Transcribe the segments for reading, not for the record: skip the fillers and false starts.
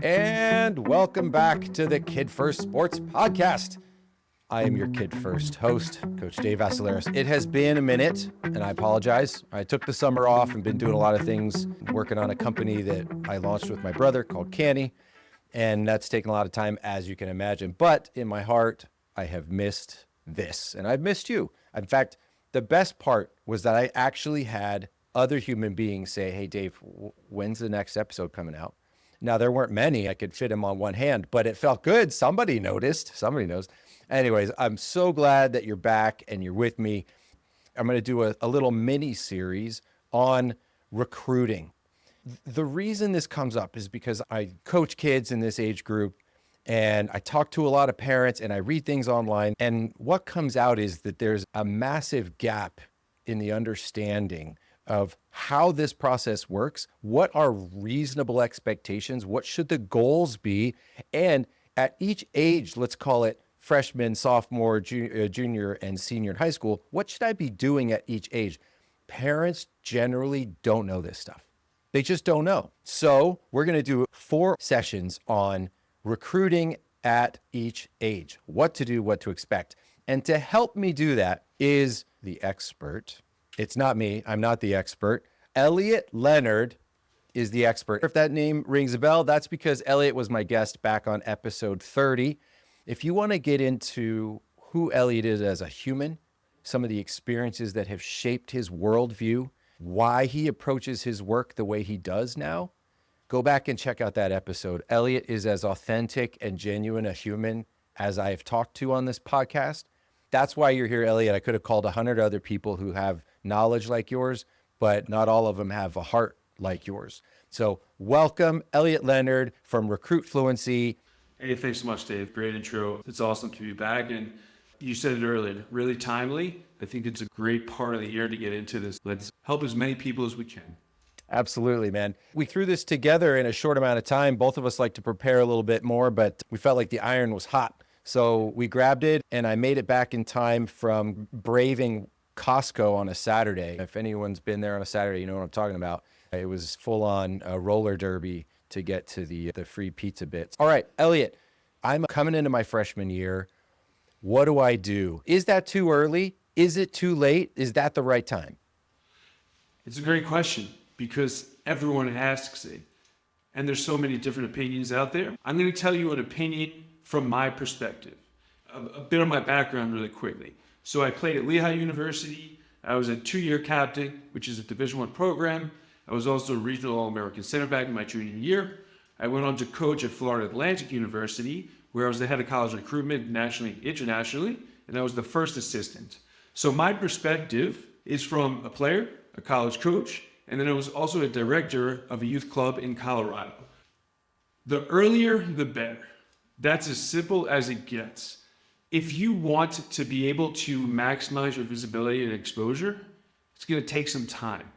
And welcome back to the KidFirst Sports Podcast. I am your KidFirst host, Coach Dave Vassilaros. It has been a minute, and I apologize. I took the summer off and been doing a lot of things, working on a company that I launched with my brother called Canny, and that's taken a lot of time, as you can imagine. But in my heart, I have missed this, and I've missed you. In fact, the best part was that I actually had other human beings say, hey, Dave, when's the next episode coming out? Now, there weren't many. I could fit them on one hand, but it felt good. Somebody noticed. Somebody knows. Anyways, I'm so glad that you're back and you're with me. I'm going to do a little mini series on recruiting. The reason this comes up is because I coach kids in this age group, and I talk to a lot of parents, and I read things online. And what comes out is that there's a massive gap in the understanding of how this process works, what are reasonable expectations, what should the goals be, and at each age, let's call it freshman, sophomore, junior, and senior in high school, what should I be doing at each age? Parents generally don't know this stuff. They just don't know. So we're going to do 4 sessions on recruiting at each age, what to do, what to expect. And to help me do that is the expert. It's not me. I'm not the expert. Elliot Leonard is the expert. If that name rings a bell, that's because Elliot was my guest back on episode 30. If you want to get into who Elliot is as a human, some of the experiences that have shaped his worldview, why he approaches his work the way he does now, go back and check out that episode. Elliot is as authentic and genuine a human as I've talked to on this podcast. That's why you're here, Elliot. I could have called 100 other people who have knowledge like yours, but not all of them have a heart like yours. So welcome, Elliot Leonard from Recruit Fluency. Hey, thanks so much, Dave. Great intro. It's awesome to be back. And you said it earlier, really timely. I think it's a great part of the year to get into this. Let's help as many people as we can. Absolutely, man. We threw this together in a short amount of time. Both of us like to prepare a little bit more, but we felt like the iron was hot. So we grabbed it, and I made it back in time from braving Costco on a Saturday. If anyone's been there on a Saturday, you know what I'm talking about. It was full on roller derby to get to the free pizza bits. All right, Elliot, I'm coming into my freshman year. What do I do? Is that too early? Is it too late? Is that the right time? It's a great question because everyone asks it. And there's so many different opinions out there. I'm going to tell you an opinion from my perspective. A bit of my background really quickly. So I played at Lehigh University. I was a 2-year captain, which is a Division I program. I was also a regional All-American center back in my junior year. I went on to coach at Florida Atlantic University, where I was the head of college recruitment nationally, internationally, and I was the first assistant. So my perspective is from a player, a college coach, and then I was also a director of a youth club in Colorado. The earlier, the better. That's as simple as it gets. If you want to be able to maximize your visibility and exposure, it's going to take some time.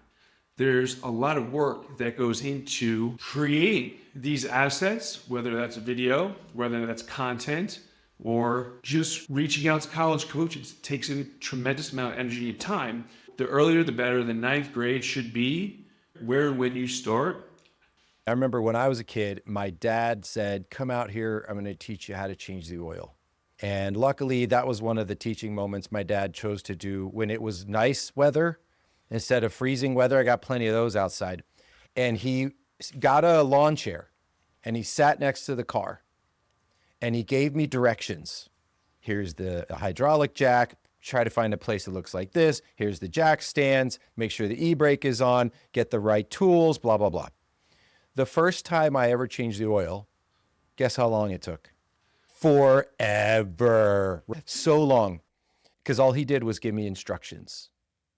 There's a lot of work that goes into creating these assets, whether that's a video, whether that's content, or just reaching out to college coaches. It takes a tremendous amount of energy and time. The earlier, the better. The 9th grade should be where and when you start. I remember when I was a kid, my dad said, come out here, I'm going to teach you how to change the oil. And luckily, that was one of the teaching moments my dad chose to do when it was nice weather instead of freezing weather. I got plenty of those outside. And he got a lawn chair and he sat next to the car and he gave me directions. Here's the hydraulic jack. Try to find a place that looks like this. Here's the jack stands. Make sure the e-brake is on. Get the right tools, blah, blah, blah. The first time I ever changed the oil, guess how long it took? Forever. So long. Because all he did was give me instructions.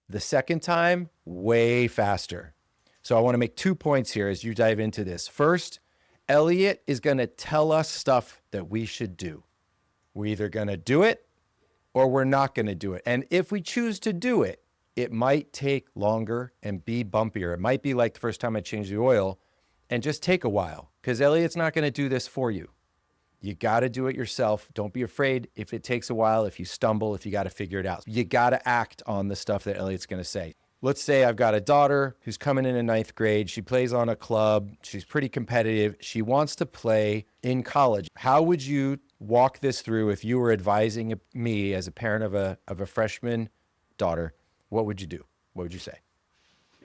The second time, way faster. So I want to make 2 points here as you dive into this. First, Elliot is going to tell us stuff that we should do. We're either going to do it or we're not going to do it. And if we choose to do it, it might take longer and be bumpier. It might be like the first time I changed the oil and just take a while because Elliot's not going to do this for you. You got to do it yourself. Don't be afraid if it takes a while, if you stumble, if you got to figure it out. You got to act on the stuff that Elliot's going to say. let's say I've got a daughter who's coming in ninth grade. She plays on a club. She's pretty competitive. She wants to play in college. How would you walk this through if you were advising me as a parent of a freshman daughter? What would you do? What would you say?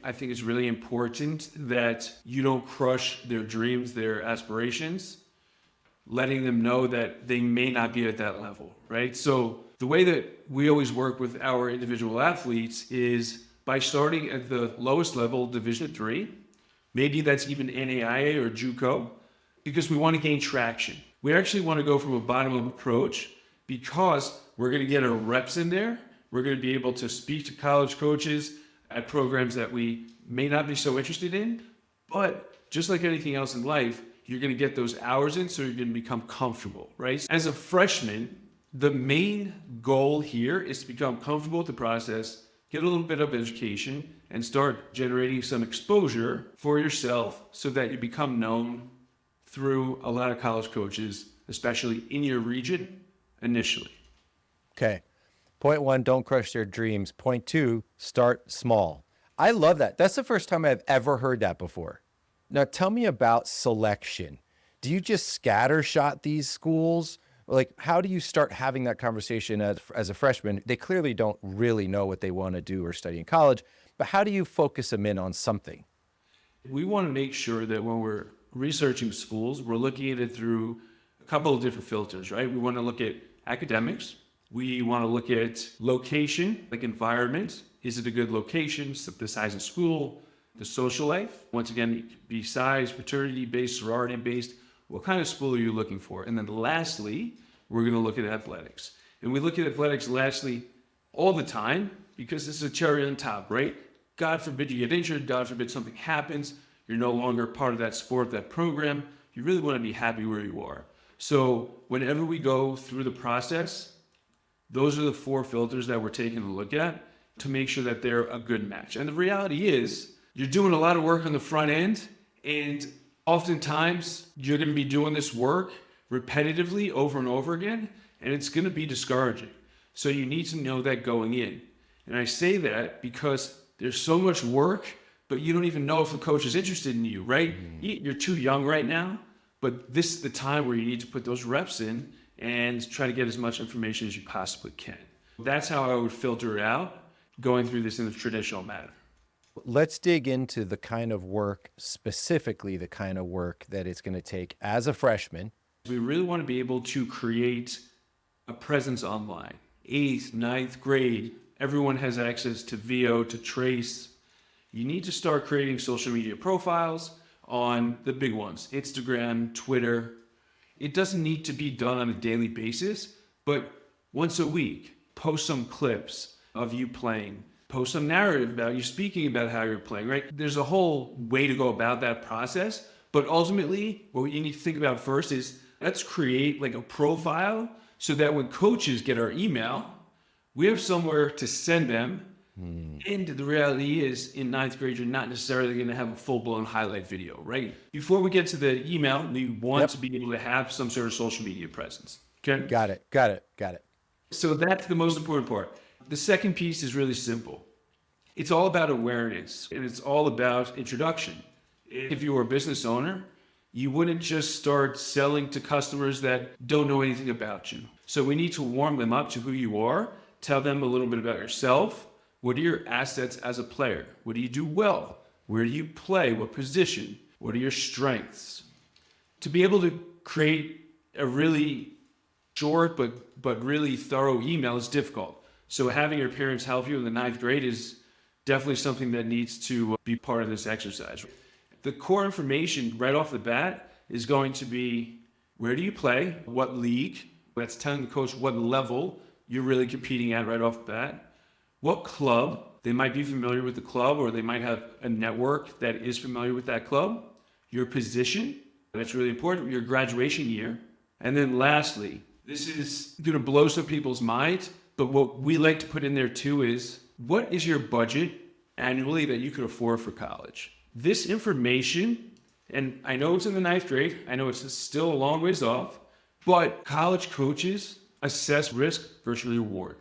I think it's really important that you don't crush their dreams, their aspirations, letting them know that they may not be at that level, right? So the way that we always work with our individual athletes is by starting at the lowest level, Division III. Maybe that's even NAIA or JUCO, because we want to gain traction. We actually want to go from a bottom-up approach because we're going to get our reps in there. We're going to be able to speak to college coaches at programs that we may not be so interested in. But just like anything else in life, you're going to get those hours in, so you're going to become comfortable, right? As a freshman, the main goal here is to become comfortable with the process, get a little bit of education, and start generating some exposure for yourself so that you become known through a lot of college coaches, especially in your region initially. Okay. Point one, don't crush their dreams. Point two, start small. I love that. That's the first time I've ever heard that before. Now tell me about selection. Do you just scattershot these schools? Like, how do you start having that conversation as a freshman? They clearly don't really know what they want to do or study in college, but how do you focus them in on something? We want to make sure that when we're researching schools, we're looking at it through a couple of different filters, right? We want to look at academics. We want to look at location, like environment. Is it a good location? The size of school, the social life. Once again, it could be size, fraternity-based, sorority-based. What kind of school are you looking for? And then lastly, we're going to look at athletics. And we look at athletics lastly all the time because this is a cherry on top, right? God forbid you get injured. God forbid something happens. You're no longer part of that sport, that program. You really want to be happy where you are. So whenever we go through the process, those are the four filters that we're taking a look at to make sure that they're a good match. And the reality is you're doing a lot of work on the front end, and oftentimes you're going to be doing this work repetitively over and over again, and it's going to be discouraging. So you need to know that going in. And I say that because there's so much work, but you don't even know if the coach is interested in you, right? You're too young right now, but this is the time where you need to put those reps in and try to get as much information as you possibly can. That's how I would filter it out, going through this in the traditional manner. Let's dig into the kind of work, specifically the kind of work that it's going to take as a freshman. We really want to be able to create a presence online. 8th, 9th grade, everyone has access to VO, to Trace. You need to start creating social media profiles on the big ones, Instagram, Twitter. It doesn't need to be done on a daily basis, but once a week, post some clips of you playing, post some narrative about you speaking about how you're playing, right? There's a whole way to go about that process, but ultimately what you need to think about first is let's create like a profile so that when coaches get our email, we have somewhere to send them. And the reality is in 9th grade, you're not necessarily going to have a full-blown highlight video, right? Before we get to the email, we want to be able to have some sort of social media presence. Okay? Got it. So that's the most important part. The second piece is really simple. It's all about awareness, and it's all about introduction. If you were a business owner, you wouldn't just start selling to customers that don't know anything about you. So we need to warm them up to who you are, tell them a little bit about yourself. What are your assets as a player? What do you do well? Where do you play? What position? What are your strengths? To be able to create a really short but really thorough email is difficult. So having your parents help you in the 9th grade is definitely something that needs to be part of this exercise. The core information right off the bat is going to be where do you play? What league? That's telling the coach what level you're really competing at right off the bat. What club? They might be familiar with the club, or they might have a network that is familiar with that club. Your position, that's really important. Your graduation year. And then lastly, this is going to blow some people's minds, but what we like to put in there too is, what is your budget annually that you could afford for college? This information, and I know it's in the 9th grade, I know it's still a long ways off, but college coaches assess risk versus reward.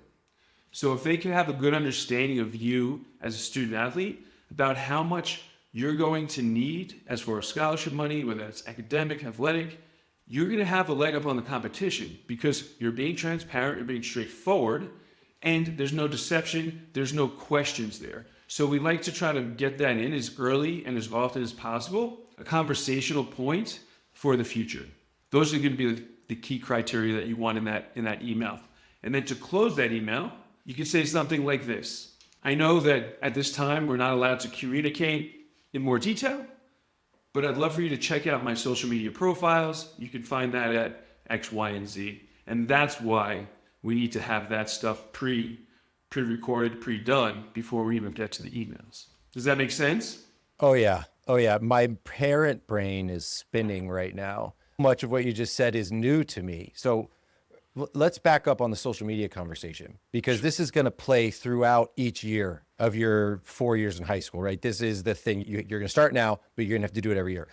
So if they can have a good understanding of you as a student athlete, about how much you're going to need as far as scholarship money, whether that's academic, athletic, you're going to have a leg up on the competition because you're being transparent, you're being straightforward, and there's no deception, there's no questions there. So we like to try to get that in as early and as often as possible, a conversational point for the future. Those are going to be the key criteria that you want in that email. And then to close that email, you can say something like this. I know that at this time we're not allowed to communicate in more detail, but I'd love for you to check out my social media profiles. You can find that at X, Y, and Z. And that's why we need to have that stuff pre-recorded, pre-done before we even get to the emails. Does that make sense? Oh yeah. My parent brain is spinning right now. Much of what you just said is new to me. So let's back up on the social media conversation, because this is going to play throughout each year of your 4 years in high school, right? This is the thing. You're going to start now, but you're going to have to do it every year.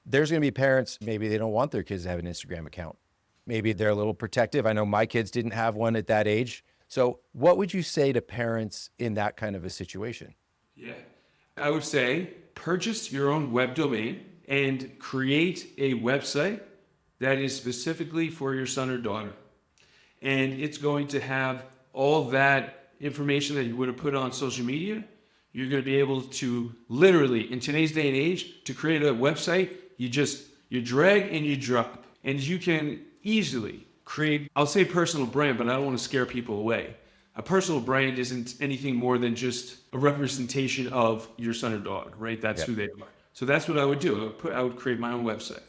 There's going to be parents, maybe they don't want their kids to have an Instagram account. Maybe they're a little protective. I know my kids didn't have one at that age. So what would you say to parents in that kind of a situation? Yeah, I would say purchase your own web domain and create a website that is specifically for your son or daughter. And it's going to have all that information that you would have put on social media. You're going to be able to literally, in today's day and age, to create a website, you drag and you drop. And you can easily create, I'll say personal brand, but I don't want to scare people away. A personal brand isn't anything more than just a representation of your son or daughter, right? That's who they are. So that's what I would do. I would create my own website.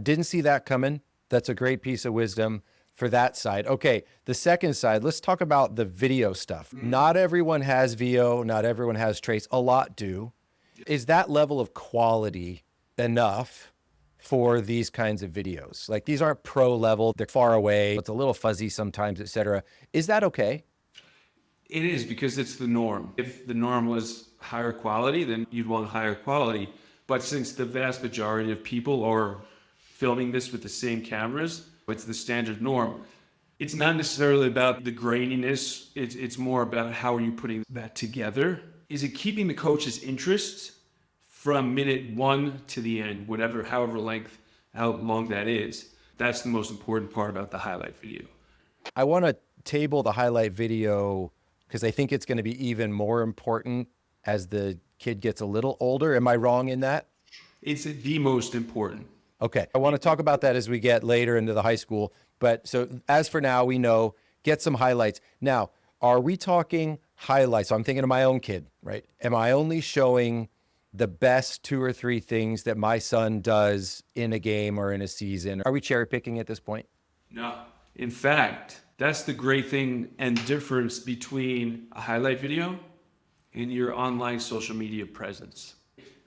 Didn't see that coming. That's a great piece of wisdom for that side. Okay, the second side, let's talk about the video stuff. Not everyone has VO, not everyone has trace. A lot do. Is that level of quality enough for these kinds of videos? Like, these aren't pro level, they're far away, it's a little fuzzy sometimes, etc. Is that okay? It is, because it's the norm. If the norm was higher quality, then you'd want higher quality. But since the vast majority of people are filming this with the same cameras, it's the standard norm. It's not necessarily about the graininess. It's more about how are you putting that together. Is it keeping the coach's interest from minute 1 to the end, how long that is? That's the most important part about the highlight video. I want to table the highlight video because I think it's going to be even more important as the kid gets a little older. Am I wrong in that? It's the most important. Okay. I want to talk about that as we get later into the high school. But so as for now, we know, get some highlights. Now, are we talking highlights? So I'm thinking of my own kid, right? Am I only showing the best 2 or 3 things that my son does in a game or in a season? Are we cherry picking at this point? No. In fact, that's the great thing and difference between a highlight video and your online social media presence.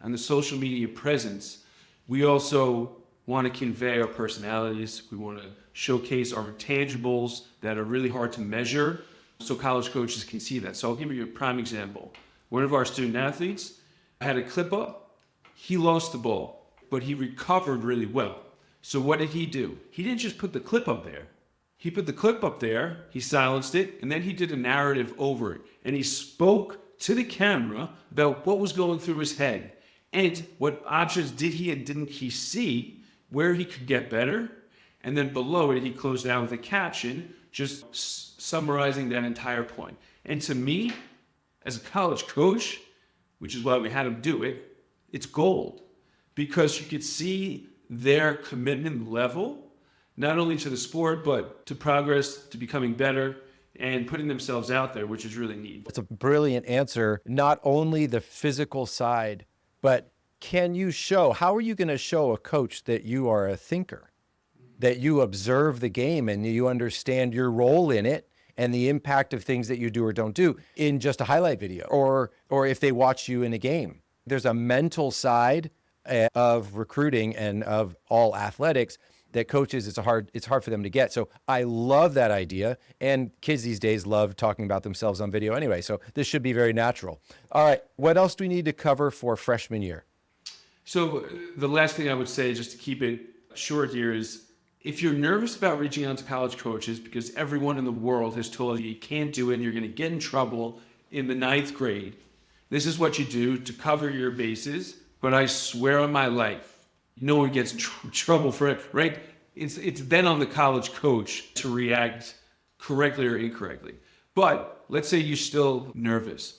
On the social media presence, we also want to convey our personalities. We want to showcase our intangibles that are really hard to measure so college coaches can see that. So I'll give you a prime example. One of our student athletes had a clip up. He lost the ball, but he recovered really well. So what did he do? He didn't just put the clip up there. He put the clip up there, he silenced it, and then he did a narrative over it. And he spoke to the camera about what was going through his head and what options did he and didn't he see, where he could get better. And then below it, he closed out with a caption, just summarizing that entire point. And to me, as a college coach, which is why we had him do it, it's gold. Because you could see their commitment level, not only to the sport, but to progress, to becoming better, and putting themselves out there, which is really neat. It's a brilliant answer. Not only the physical side, but can you show, how are you going to show a coach that you are a thinker, that you observe the game and you understand your role in it and the impact of things that you do or don't do in just a highlight video, or if they watch you in a game? There's a mental side of recruiting and of all athletics that coaches, it's hard for them to get. So I love that idea. And kids these days love talking about themselves on video anyway. So this should be very natural. All right. What else do we need to cover for freshman year? So the last thing I would say, just to keep it short here, is If you're nervous about reaching out to college coaches because everyone in the world has told you can't do it and you're going to get in trouble in the 9th grade, this is what you do to cover your bases. But I swear on my life, no one gets in trouble for it, right? It's then on the college coach to react correctly or incorrectly. But let's say you're still nervous.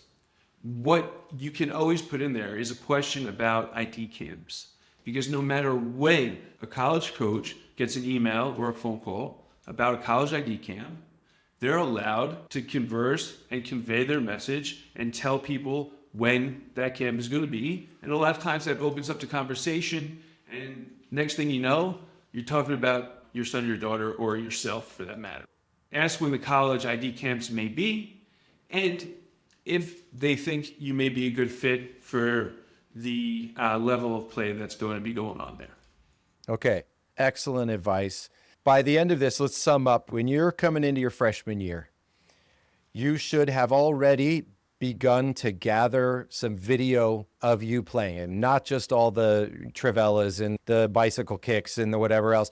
What you can always put in there is a question about ID cams. Because no matter when a college coach gets an email or a phone call about a college ID cam, they're allowed to converse and convey their message and tell people when that cam is going to be. And a lot of times that opens up the conversation. And next thing you know, you're talking about your son or your daughter or yourself for that matter. Ask when the college ID camps may be, and if they think you may be a good fit for the level of play that's going to be going on there. Okay, excellent advice. By the end of this, let's sum up. When you're coming into your freshman year, you should have already begun to gather some video of you playing, and not just all the trivellas and the bicycle kicks and the whatever else.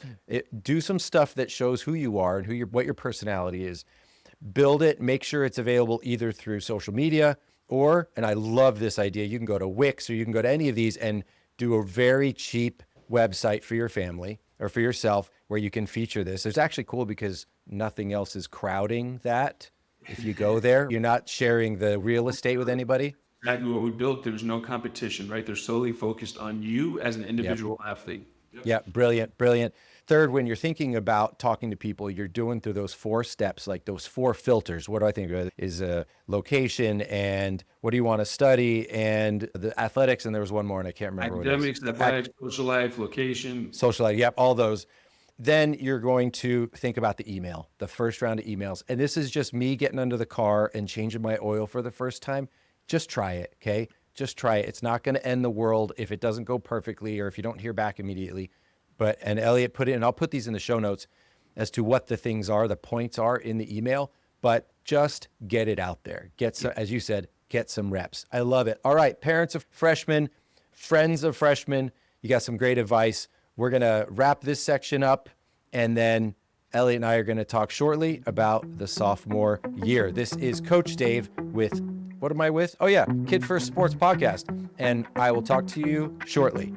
Do some stuff that shows who you are and what your personality is. Build it, make sure it's available either through social media or, and I love this idea, you can go to Wix or you can go to any of these and do a very cheap website for your family or for yourself where you can feature this. It's actually cool because nothing else is crowding that. If you go there, you're not sharing the real estate with anybody. Exactly what we built. There's no competition, right? They're solely focused on you as an individual athlete. Yep. Yeah, brilliant, brilliant. Third, when you're thinking about talking to people, you're doing through those 4 steps, like those 4 filters. What do I think of? Is location and what do you want to study and the athletics, and there was one more and I can't remember Academics, what it is. athletics, social life, location. Social life, yep, all those. Then you're going to think about the email, the first round of emails. And this is just me getting under the car and changing my oil for the first time. Just try it, okay? Just try it. It's not going to end the world if it doesn't go perfectly or if you don't hear back immediately. And Elliot put it, and I'll put these in the show notes as to what the things are, the points are in the email, but just get it out there. Get some, as you said, get some reps. I love it. All right, parents of freshmen, friends of freshmen, you got some great advice. We're going to wrap this section up, and then Elliot and I are going to talk shortly about the sophomore year. This is Coach Dave with, what am I with? Oh yeah, KidFirst Sports Podcast, and I will talk to you shortly.